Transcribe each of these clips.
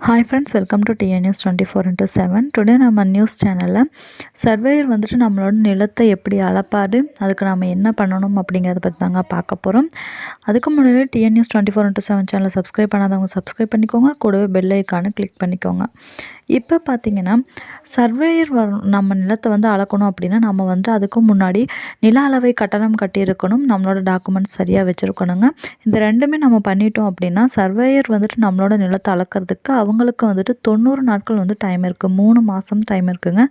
Hi friends, welcome to TN news 24x7. Today நம்ம news சேனலில் surveyor வந்துட்டு நம்மளோட நிலத்தை எப்படி அளப்பார், அதுக்கு நம்ம என்ன பண்ணணும் அப்படிங்கிறத பற்றி தாங்க பார்க்க போகிறோம். அதுக்கு முன்னாடி டிஎன் நியூஸ் 24x7 சேனலை சப்ஸ்கிரைப் பண்ணாதவங்க சப்ஸ்கிரைப் பண்ணிக்கோங்க, கூடவே பெல் ஐக்கானை கிளிக் பண்ணிக்கோங்க. இப்போ பார்த்திங்கன்னா சர்வேயர் நம்ம நிலத்தை வந்து அளக்கணும் அப்படின்னா நம்ம வந்து அதுக்கு முன்னாடி நில அளவை கட்டணம் கட்டியிருக்கணும், நம்மளோட டாக்குமெண்ட்ஸ் சரியாக வச்சுருக்கணுங்க. இந்த ரெண்டுமே நம்ம பண்ணிட்டோம் அப்படின்னா சர்வேயர் வந்துட்டு நம்மளோட நிலத்தை அளக்கிறதுக்கு அவங்களுக்கு வந்துட்டு 90 நாட்கள் வந்து டைம் இருக்குது, 3 மாதம் டைம் இருக்குங்க.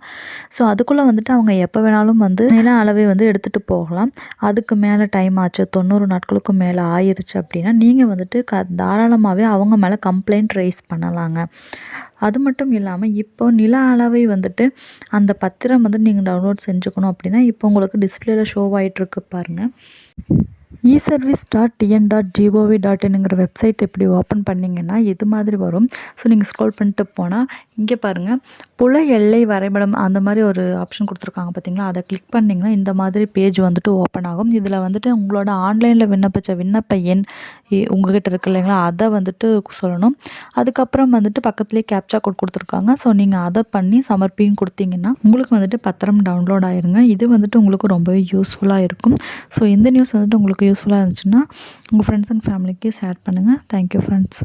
ஸோ அதுக்குள்ளே வந்துட்டு அவங்க எப்போ வேணாலும் வந்து நில அளவை வந்து எடுத்துகிட்டு போகலாம். அதுக்கு மேலே டைம் ஆச்சு, 90 நாட்களுக்கு மேலே ஆயிடுச்சு அப்படின்னா நீங்கள் வந்துட்டு தாராளமாகவே அவங்க மேலே கம்ப்ளைண்ட் ரைஸ் பண்ணலாங்க. அது மட்டும் இல்லாமல் இப்போ நில அளவை வந்துட்டு அந்த பத்திரம் வந்து நீங்கள் டவுன்லோட் செஞ்சுக்கணும் அப்படின்னா இப்போ உங்களுக்கு டிஸ்பிளேல ஷோ ஆகிட்டுருக்கு பாருங்கள். eservice.tn.gov.inங்கிற வெப்சைட் இப்படி ஓப்பன் பண்ணிங்கன்னா இது மாதிரி வரும். ஸோ நீங்கள் ஸ்க்ரோல் பண்ணிட்டு போனால் இங்கே பாருங்கள், புல எல்லை வரைபடம் அந்த மாதிரி ஒரு ஆப்ஷன் கொடுத்துருக்காங்க பார்த்தீங்களா, அதை கிளிக் பண்ணிங்கன்னா இந்த மாதிரி பேஜ் வந்துட்டு ஓப்பன் ஆகும். இதில் வந்துட்டு உங்களோட ஆன்லைனில் விண்ணப்பித்த விண்ணப்ப எண் உங்கள்கிட்ட இருக்கு இல்லைங்களா, அதை வந்துட்டு சொல்லணும். அதுக்கப்புறம் வந்துட்டு பக்கத்துலேயே கேப்சா கோட் கொடுத்துருக்காங்க. ஸோ நீங்கள் அதை பண்ணி சமர்ப்பின்னு கொடுத்தீங்கன்னா உங்களுக்கு வந்துட்டு பத்திரம் டவுன்லோட் ஆயிருங்க. இது வந்துட்டு உங்களுக்கு ரொம்பவே யூஸ்ஃபுல்லாக இருக்கும். ஸோ இந்த நியூஸ் வந்துட்டு உங்களுக்கு யூஸ்ஃபுல்லாக இருந்துச்சுன்னா உங்கள் ஃப்ரெண்ட்ஸ் அண்ட் ஃபேமிலிக்கு ஷேர் பண்ணுங்கள். Thank you friends.